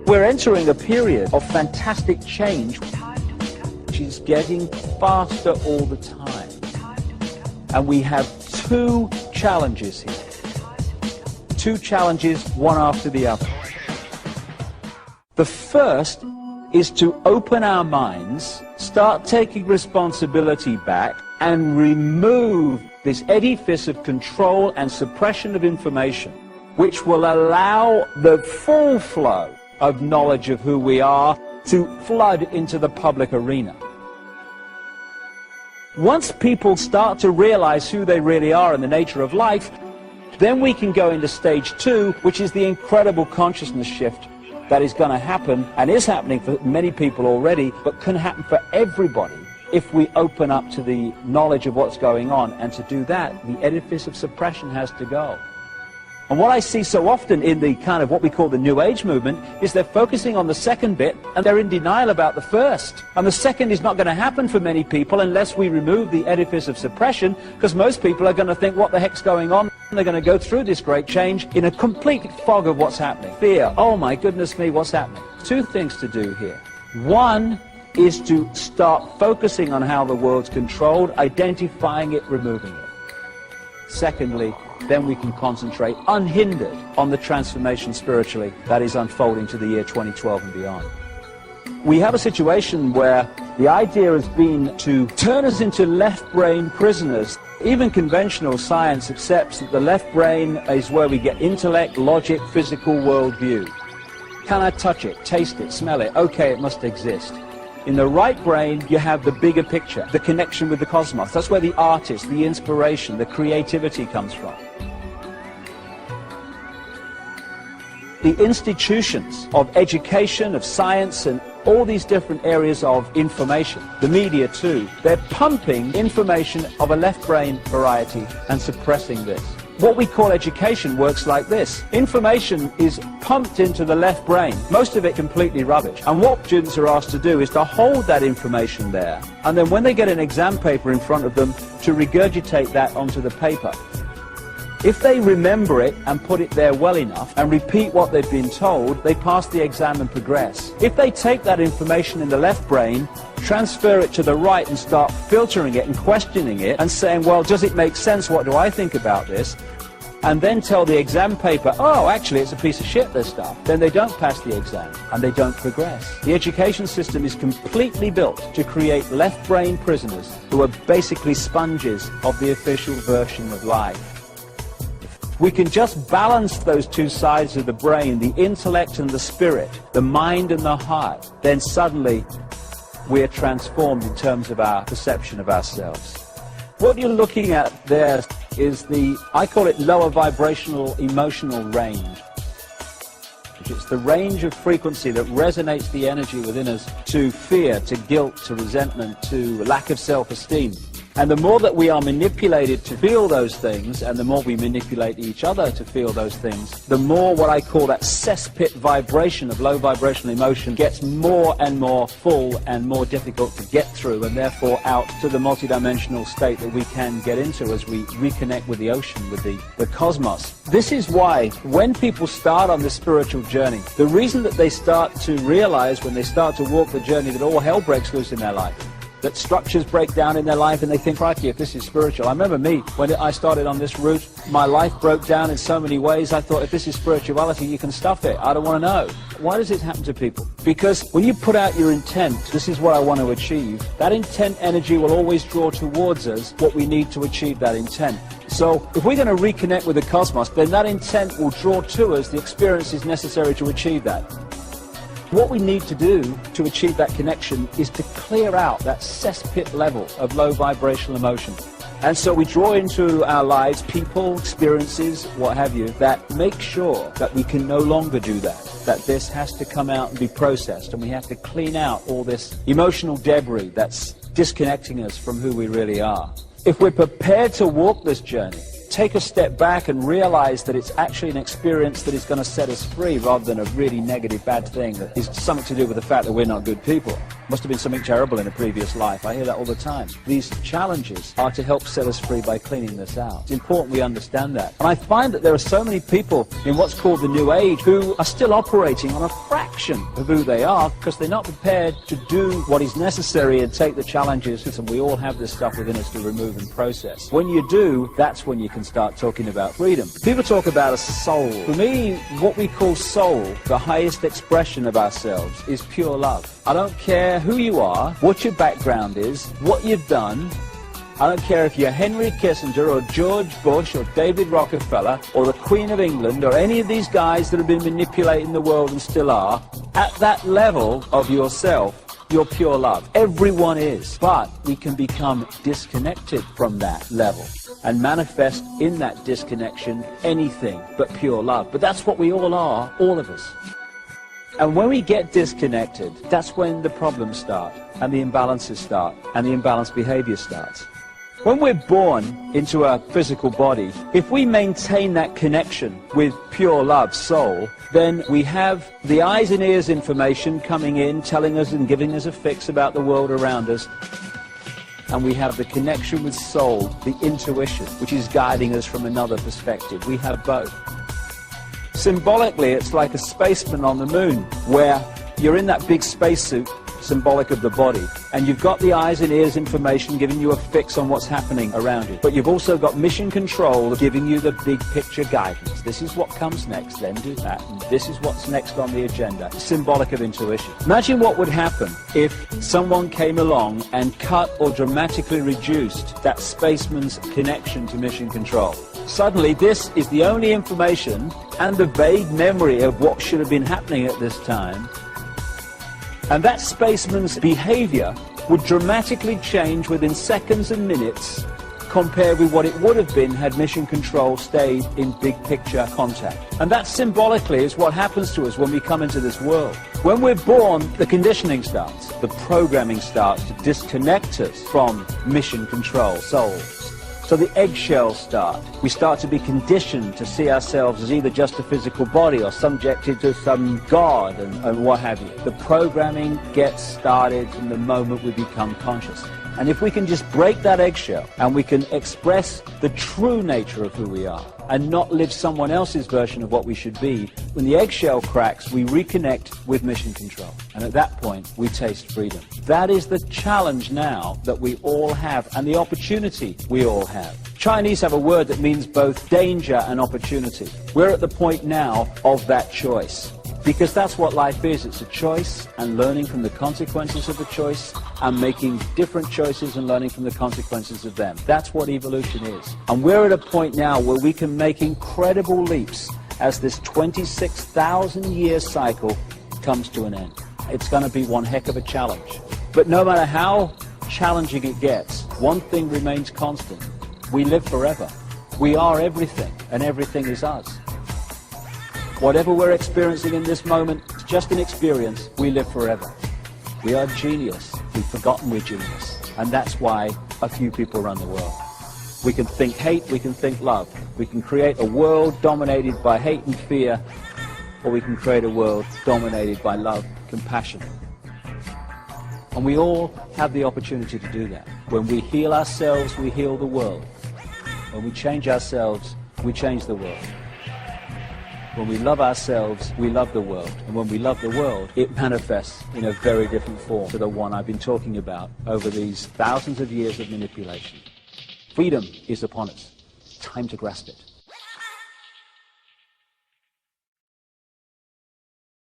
We're entering a period of fantastic change, which is getting faster all the time. And we have two challenges here. Two challenges, one after the other. The first is to open our minds, start taking responsibility back, and remove this edifice of control and suppression of information, which will allow the full flow of knowledge of who we are to flood into the public arena. Once people start to realize who they really are and the nature of life, then we can go into stage two, which is the incredible consciousness shift that is going to happen, and is happening for many people already, but can happen for everybody if we open up to the knowledge of what's going on. And to do that, the edifice of suppression has to go. And what I see so often in the kind of what we call the New Age movement is they're focusing on the second bit and they're in denial about the first. And the second is not going to happen for many people unless we remove the edifice of suppression, because most people are going to think, what the heck's going on? And they're going to go through this great change in a complete fog of what's happening. Fear, oh my goodness me, what's happening? Two things to do here. One is to start focusing on how the world's controlled, identifying it, removing it. Secondly, then we can concentrate unhindered on the transformation spiritually that is unfolding to the year 2012 and beyond. We have a situation where the idea has been to turn us into left brain prisoners. Even conventional science accepts that the left brain is where we get intellect, logic, physical worldview. Can I touch it, taste it, smell it? Okay, it must exist. In the right brain, you have the bigger picture, the connection with the cosmos. That's where the artist, the inspiration, the creativity comes from. The institutions of education, of science, and all these different areas of information, the media too, they're pumping information of a left brain variety and suppressing this. What we call education works like this. Information is pumped into the left brain, most of it completely rubbish. And what students are asked to do is to hold that information there, and then when they get an exam paper in front of them, to regurgitate that onto the paper. If they remember it and put it there well enough and repeat what they've been told, they pass the exam and progress. If they take that information in the left brain, transfer it to the right and start filtering it and questioning it and saying, well, does it make sense? What do I think about this? And then tell the exam paper, oh, actually, it's a piece of shit, this stuff. Then they don't pass the exam and they don't progress. The education system is completely built to create left brain prisoners who are basically sponges of the official version of life. We can just balance those two sides of the brain, the intellect and the spirit, the mind and the heart, then suddenly we're transformed in terms of our perception of ourselves. What you're looking at there is the, I call it lower vibrational emotional range. It's the range of frequency that resonates the energy within us to fear, to guilt, to resentment, to lack of self-esteem. And the more that we are manipulated to feel those things, and the more we manipulate each other to feel those things, the more what I call that cesspit vibration of low vibrational emotion gets more and more full and more difficult to get through, and therefore out to the multidimensional state that we can get into as we reconnect with the ocean, with the cosmos. This is why when people start on this spiritual journey, the reason that they start to realize when they start to walk the journey that all hell breaks loose in their life, that structures break down in their life, and they think, crikey, if this is spiritual. I remember me, when I started on this route, my life broke down in so many ways. I thought, if this is spirituality, you can stuff it. I don't want to know. Why does it happen to people? Because when you put out your intent, this is what I want to achieve, that intent energy will always draw towards us what we need to achieve that intent. So if we're going to reconnect with the cosmos, then that intent will draw to us the experiences necessary to achieve that. What we need to do to achieve that connection is to clear out that cesspit level of low vibrational emotion. And so we draw into our lives people, experiences, what have you, that make sure that we can no longer do that, that this has to come out and be processed, and we have to clean out all this emotional debris that's disconnecting us from who we really are. If we're prepared to walk this journey, take a step back and realize that it's actually an experience that is going to set us free rather than a really negative, bad thing that is something to do with the fact that we're not good people. Must have been something terrible in a previous life. I hear that all the time. These challenges are to help set us free by cleaning this out. It's important we understand that. And I find that there are so many people in what's called the New Age who are still operating on a fraction of who they are because they're not prepared to do what is necessary and take the challenges. And we all have this stuff within us to remove and process. When you do, that's when you can start talking about freedom. People talk about a soul. For me, what we call soul, the highest expression of ourselves, is pure love. I don't care who you are, what your background is, what you've done. I don't care if you're Henry Kissinger or George Bush or David Rockefeller or the Queen of England or any of these guys that have been manipulating the world and still are. At that level of yourself, you're pure love. Everyone is. But we can become disconnected from that level and manifest in that disconnection anything but pure love. But that's what we all are, all of us. And when we get disconnected, that's when the problems start, and the imbalances start, and the imbalanced behavior starts. When we're born into a physical body, if we maintain that connection with pure love, soul, then we have the eyes and ears information coming in, telling us and giving us a fix about the world around us. And we have the connection with soul, the intuition, which is guiding us from another perspective. We have both. Symbolically, it's like a spaceman on the moon, where you're in that big spacesuit, symbolic of the body, and you've got the eyes and ears information giving you a fix on what's happening around you. But you've also got mission control giving you the big picture guidance. This is what comes next, then do that, and this is what's next on the agenda. Symbolic of intuition. Imagine what would happen if someone came along and cut or dramatically reduced that spaceman's connection to mission control. Suddenly, this is the only information and the vague memory of what should have been happening at this time. And that spaceman's behavior would dramatically change within seconds and minutes compared with what it would have been had mission control stayed in big picture contact. And that symbolically is what happens to us when we come into this world. When we're born, the conditioning starts, the programming starts to disconnect us from mission control, soul. So the eggshells start. We start to be conditioned to see ourselves as either just a physical body or subjected to some god and what have you. The programming gets started from the moment we become conscious. And if we can just break that eggshell and we can express the true nature of who we are and not live someone else's version of what we should be, when the eggshell cracks, we reconnect with mission control. And at that point, we taste freedom. That is the challenge now that we all have and the opportunity we all have. Chinese have a word that means both danger and opportunity. We're at the point now of that choice. Because that's what life is. It's a choice and learning from the consequences of the choice and making different choices and learning from the consequences of them. That's what evolution is. And we're at a point now where we can make incredible leaps as this 26,000-year cycle comes to an end. It's going to be one heck of a challenge. But no matter how challenging it gets, one thing remains constant. We live forever. We are everything, and everything is us. Whatever we're experiencing in this moment, it's just an experience. We live forever. We are genius. We've forgotten we're genius. And that's why a few people run the world. We can think hate, we can think love. We can create a world dominated by hate and fear, or we can create a world dominated by love, compassion. And we all have the opportunity to do that. When we heal ourselves, we heal the world. When we change ourselves, we change the world. When we love ourselves, we love the world. And when we love the world, it manifests in a very different form to the one I've been talking about over these thousands of years of manipulation. Freedom is upon us. Time to grasp it.